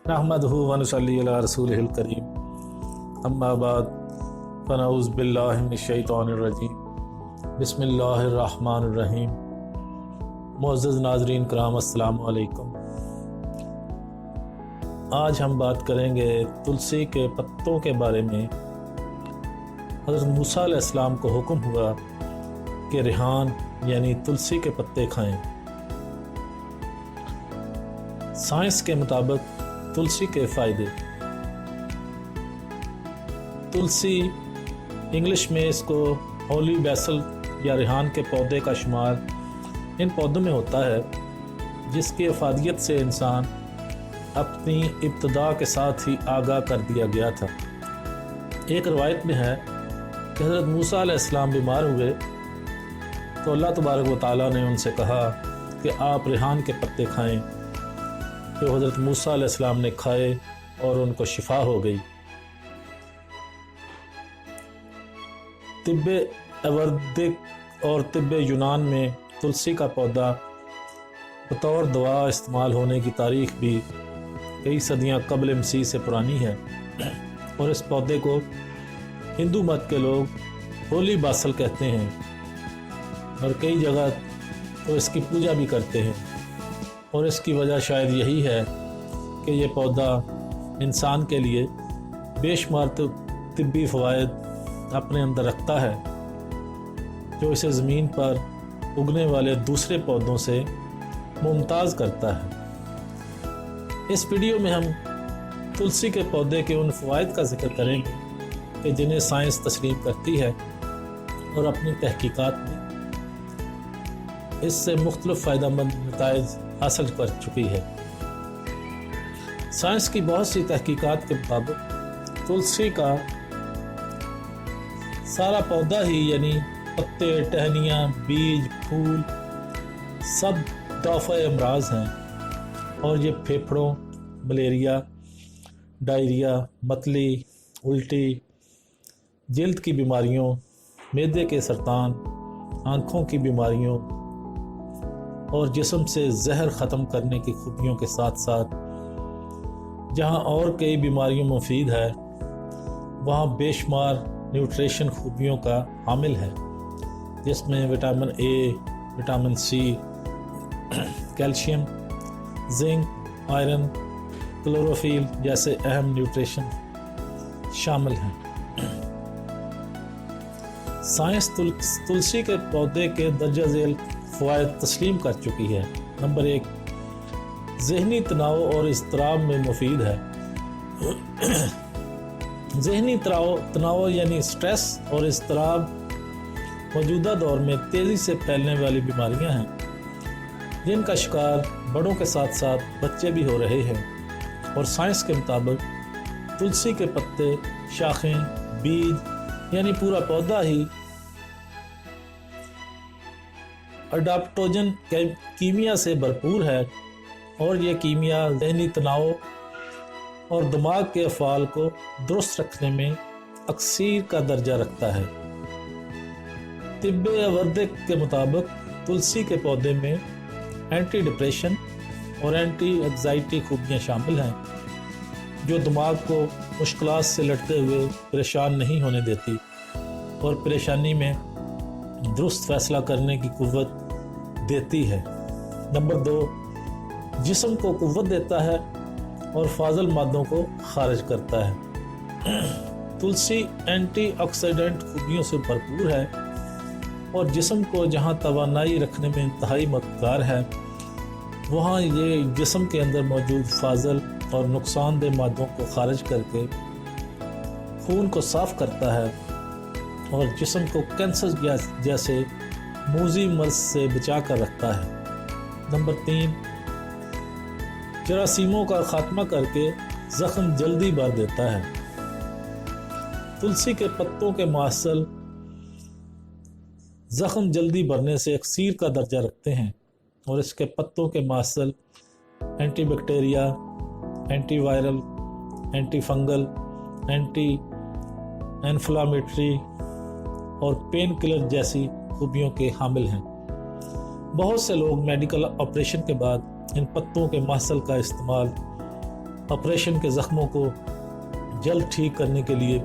नहमदहु व नसल्ली अला रसूलिहिल करीम अम्मा बाद फनऊज़ बिल्लाहि मिनश शैतानिर रजीम बिस्मिल्लाहिर रहमानिर रहीम। मुअज़्ज़ज़ नाज़रीन कराम अस्सलामु अलैकुम। आज हम बात करेंगे तुलसी के पत्तों के बारे में। हज़रत मूसा अलैहिस्सलाम को हुक्म हुआ कि रेहान यानी तुलसी के पत्ते खाएं। साइंस के मुताबिक तुलसी के फ़ायदे। तुलसी इंग्लिश में इसको होली बैसल या रेहान के पौधे का शुमार इन पौधों में होता है जिसकी अफादियत से इंसान अपनी इब्तिदा के साथ ही आगाह कर दिया गया था। एक रवायत में है कि हज़रत मूसा अलैहिस्सलाम बीमार हुए तो अल्लाह तबारक व तआला ने उनसे कहा कि आप रेहान के पत्ते खाएं। तो हज़रत मूसा अलैहिस्सलाम ने खाए और उनको शिफा हो गई। तिब्बे आयुर्वेदिक और तिब्बे यूनान में तुलसी का पौधा बतौर दवा इस्तेमाल होने की तारीख भी कई सदियां कबल मसीह से पुरानी है और इस पौधे को हिंदू मत के लोग होली बासल कहते हैं और कई जगह तो इसकी पूजा भी करते हैं। और इसकी वजह शायद यही है कि ये पौधा इंसान के लिए बेशुमार तिब्बी फ़वाइद अपने अंदर रखता है जो इसे ज़मीन पर उगने वाले दूसरे पौधों से मुमताज़ करता है। इस वीडियो में हम तुलसी के पौधे के उन फ़वाइद का जिक्र करेंगे कि जिन्हें साइंस तस्लीम करती है और अपनी तहकीकात में इससे मुख्तलिफ फ़ायदेमंद नताइज हासिल कर चुकी है। साइंस की बहुत सी तहकीकात के मुताबिक तुलसी का सारा पौधा ही यानी पत्ते, टहनियाँ, बीज, फूल सब दाफ़े अमराज हैं और ये फेफड़ों, मलेरिया, डायरिया, मतली, उल्टी, जल्द की बीमारियों, मैदे के सरतान, आँखों की बीमारियों और जिस्म से जहर ख़त्म करने की खूबियों के साथ साथ जहाँ और कई बीमारियों में मुफीद है वहाँ बेशुमार न्यूट्रिशन खूबियों का हामिल है जिसमें vitamin A, vitamin C, calcium, zinc, iron, chlorophyll जैसे अहम न्यूट्रिशन शामिल हैं। साइंस तुलसी के पौधे के दर्जा झेल फ़वाइद तस्लीम कर चुकी है। नंबर 1, ज़हनी तनाव और इज़्तिराब में मुफीद है। ज़हनी तनाव यानी स्ट्रेस और इज़्तिराब मौजूदा दौर में तेज़ी से फैलने वाली बीमारियां हैं जिनका शिकार बड़ों के साथ साथ बच्चे भी हो रहे हैं। और साइंस के मुताबिक तुलसी के पत्ते, शाखें, बीज यानी पूरा पौधा ही अडाप्टोजन कीमिया से भरपूर है और ये कीमिया ज़हनी तनाव और दिमाग के अफ़ाल को दुरुस्त रखने में अक्सीर का दर्जा रखता है। तिब्बे आयुर्वेदिक के मुताबिक तुलसी के पौधे में एंटी डिप्रेशन और एंटी एंग्जाइटी खूबियाँ शामिल हैं जो दिमाग को मुश्किलात से लड़ते हुए परेशान नहीं होने देती और परेशानी में दुरुस्त फैसला करने की कुव्वत देती है। नंबर 2, जिस्म को कुव्वत देता है और फाजल मादों को खारिज करता है। तुलसी एंटीऑक्सीडेंट खूबियों से भरपूर है और जिस्म को जहां तवानाई रखने में इंतहाई मददगार है वहां ये जिस्म के अंदर मौजूद फाजल और नुकसानदेह मादों को खारिज करके खून को साफ करता है और जिस्म को कैंसर जैसे मूजी मर्ज से बचा कर रखता है। नंबर 3, जरासीमों का खात्मा करके ज़ख्म जल्दी भर देता है। तुलसी के पत्तों के मासल ज़ख्म जल्दी भरने से अक्सीर का दर्जा रखते हैं और इसके पत्तों के मासल anti bacteria, anti viral, anti fungal, anti inflammatory और पेन किलर जैसी खूबियों के हामिल हैं। बहुत से लोग मेडिकल ऑपरेशन के बाद इन पत्तों के मासल का इस्तेमाल ऑपरेशन के ज़ख्मों को जल्द ठीक करने के लिए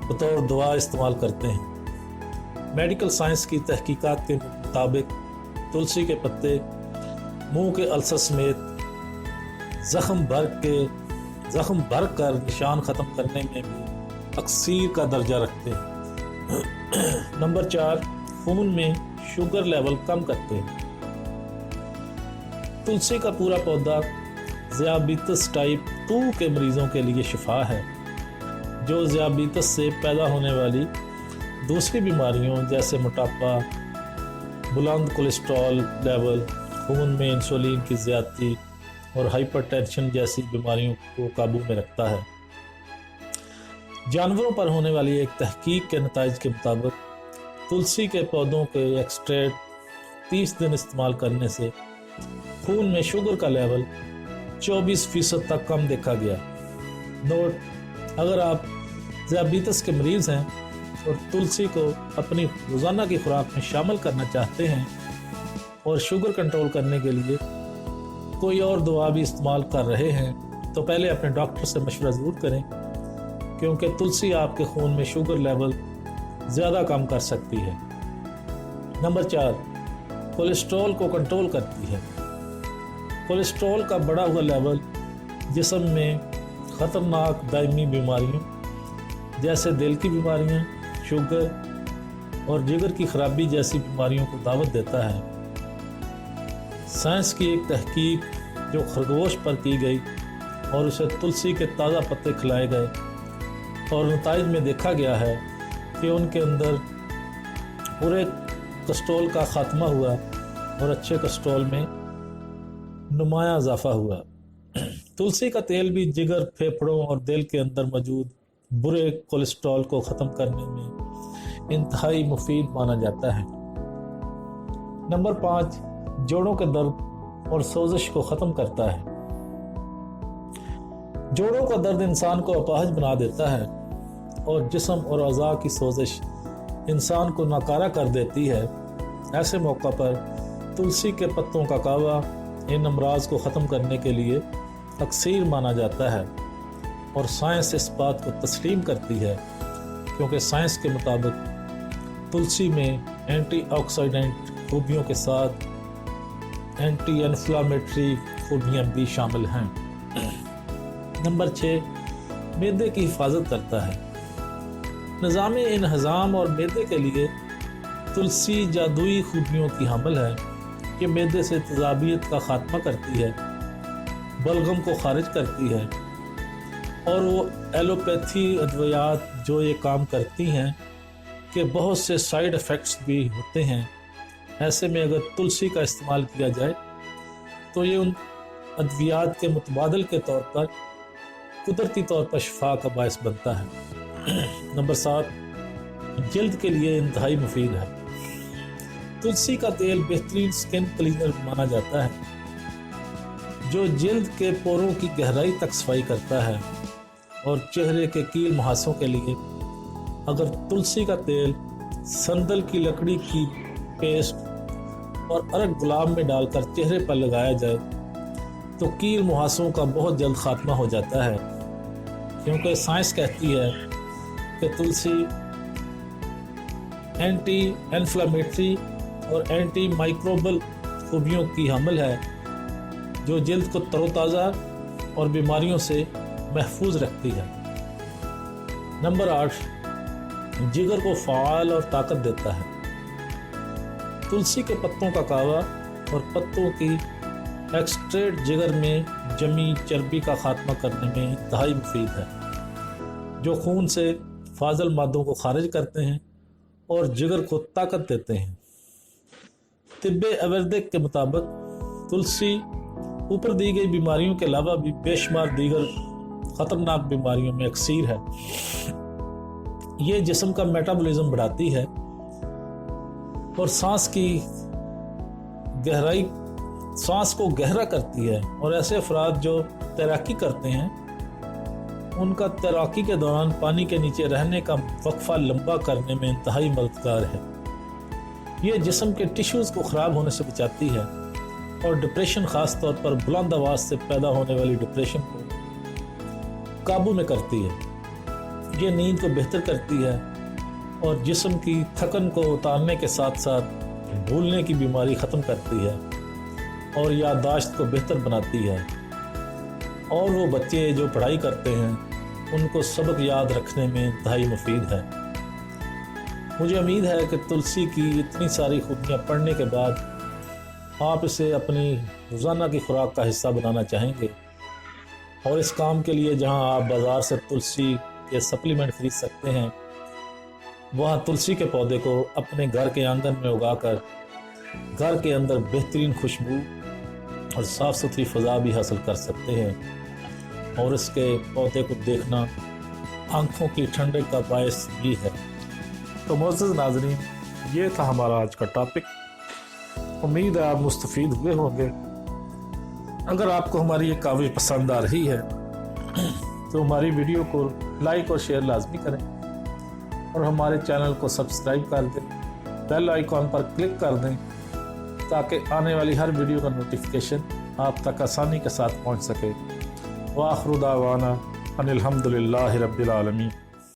बतौर दवा इस्तेमाल करते हैं। मेडिकल साइंस की तहकीकात के मुताबिक तुलसी के पत्ते मुंह के अल्सर समेत ज़ख्म भर कर निशान ख़त्म करने में भी अक्सीर का दर्जा रखते हैं। नंबर 4, खून में शुगर लेवल कम करते हैं। तुलसी का पूरा पौधा ज़ियाबितस टाइप 2 के मरीज़ों के लिए शिफा है, जो ज़ियाबितस से पैदा होने वाली दूसरी बीमारियों जैसे मोटापा, बुलंद कोलेस्ट्रॉल लेवल, खून में इंसुलिन की ज़्यादती और हाइपरटेंशन जैसी बीमारियों को काबू में रखता है। जानवरों पर होने वाली एक तहकीक के नताइज के मुताबिक तुलसी के पौधों के एक्सट्रैक्ट 30 दिन इस्तेमाल करने से खून में शुगर का लेवल 24% तक कम देखा गया। नोट: अगर आप ज़ियाबितस के मरीज़ हैं और तुलसी को अपनी रोज़ाना की खुराक में शामिल करना चाहते हैं और शुगर कंट्रोल करने के लिए कोई और दवा भी इस्तेमाल कर रहे हैं, तो पहले अपने डॉक्टर से मशवरा ज़रूर करें, क्योंकि तुलसी आपके खून में शुगर लेवल ज़्यादा कम कर सकती है। नंबर 4, कोलेस्ट्रॉल को कंट्रोल करती है। कोलेस्ट्रॉल का बढ़ा हुआ लेवल जिस्म में ख़तरनाक दायमी बीमारियों जैसे दिल की बीमारियां, शुगर और जिगर की खराबी जैसी बीमारियों को दावत देता है। साइंस की एक तहकीक जो खरगोश पर की गई और उसे तुलसी के ताज़ा पत्ते खिलाए गए, और नताइज में देखा गया है कि उनके अंदर बुरे कोलेस्ट्रॉल का खात्मा हुआ और अच्छे कोलेस्ट्रॉल में नुमाया इजाफा हुआ। तुलसी का तेल भी जिगर, फेफड़ों और दिल के अंदर मौजूद बुरे कोलेस्ट्रॉल को ख़त्म करने में इंतहाई मुफीद माना जाता है। नंबर 5, जोड़ों के दर्द और सोजिश को ख़त्म करता है। जोड़ों का दर्द इंसान को अपाहज बना देता है और जिस्म और अज़ा की सोजिश इंसान को नाकारा कर देती है। ऐसे मौका पर तुलसी के पत्तों का कावा इन अमराज को ख़त्म करने के लिए अक्सीर माना जाता है, और साइंस इस बात को तस्लीम करती है, क्योंकि साइंस के मुताबिक तुलसी में एंटीऑक्सीडेंट खूबियों के साथ एंटी इन्फ्लामेटरी खूबियाँ भी शामिल हैं। नंबर 6, मैदे की हिफाजत करता है। निज़ाम इंहज़ाम और मैदे के लिए तुलसी जादुई खूबियों की हामिल है कि मैदे से तेज़ाबियत का ख़ात्मा करती है, बलगम को खारिज करती है, और वो एलोपैथी अद्वियात जो ये काम करती हैं कि बहुत से साइड इफ़ेक्ट्स भी होते हैं। ऐसे में अगर तुलसी का इस्तेमाल किया जाए तो ये उन अद्वियात के मुतबादल के तौर पर कुदरती तौर पर शिफा का बायस बनता है। नंबर 7, जल्द के लिए इंतहाई मुफीद है। तुलसी का तेल बेहतरीन स्किन क्लीनर माना जाता है, जो जल्द के पोरों की गहराई तक सफाई करता है, और चेहरे के कील मुहासों के लिए अगर तुलसी का तेल संदल की लकड़ी की पेस्ट और अरग गुलाब में डालकर चेहरे पर लगाया जाए तो कील मुहासों का बहुत जल्द खात्मा हो जाता है, क्योंकि साइंस कहती है कि तुलसी एंटी इन्फ्लामेटरी और एंटी माइक्रोबल खूबियों की हामिल है, जो जल्द को तरोताज़ा और बीमारियों से महफूज रखती है। नंबर 8, जिगर को फ़ाल और ताकत देता है। तुलसी के पत्तों का कावा और पत्तों की एक्सट्रैक्ट जिगर में जमी चर्बी का खात्मा करने में इंतहाई मुफीद है, जो खून से फाजल मादों को खारिज करते हैं और जिगर को ताकत देते हैं। तिब्बे आयुर्वेदिक के मुताबिक तुलसी ऊपर दी गई बीमारियों के अलावा भी बेशुमार दीगर ख़तरनाक बीमारियों में अक्सीर है। ये जिस्म का मेटाबॉलिज्म बढ़ाती है और सांस को गहरा करती है, और ऐसे अफराद जो तैराकी करते हैं उनका तैराकी के दौरान पानी के नीचे रहने का वक्फा लंबा करने में इंतहाई मददगार है। ये जिस्म के टिश्यूज़ को ख़राब होने से बचाती है और डिप्रेशन, ख़ास तौर पर बुलंद आवाज़ से पैदा होने वाली डिप्रेशन को काबू में करती है। ये नींद को बेहतर करती है और जिस्म की थकन को उतारने के साथ साथ भूलने की बीमारी ख़त्म करती है और याददाश्त को बेहतर बनाती है। और वो बच्चे जो पढ़ाई करते हैं उनको सबक याद रखने में इंतहाई मुफीद है। मुझे उम्मीद है कि तुलसी की इतनी सारी खूबियाँ पढ़ने के बाद आप इसे अपनी रोज़ाना की खुराक का हिस्सा बनाना चाहेंगे और इस काम के लिए जहां आप बाज़ार से तुलसी के सप्लीमेंट खरीद सकते हैं, वहां तुलसी के पौधे को अपने घर के आंगन में उगाकर घर के अंदर बेहतरीन खुशबू और साफ़ सुथरी फ़ज़ा भी हासिल कर सकते हैं और इसके पौधे को देखना आँखों की ठंडक का बायस भी है। तो मुअज़्ज़ज़ नाज़रीन, ये था हमारा आज का टॉपिक। उम्मीद है आप मुस्तफ़ीद हुए होंगे। अगर आपको हमारी ये काफ़ी पसंद आ रही है तो हमारी वीडियो को लाइक और शेयर लाजमी करें और हमारे चैनल को सब्सक्राइब कर दें, बेल आइकॉन पर क्लिक कर दें ताकि आने वाली हर वीडियो का नोटिफिकेशन आप तक आसानी के साथ पहुंच सके। व आखिर दावाना अनिल हम्दुलिल्लाहि रब्बिल आलमीन।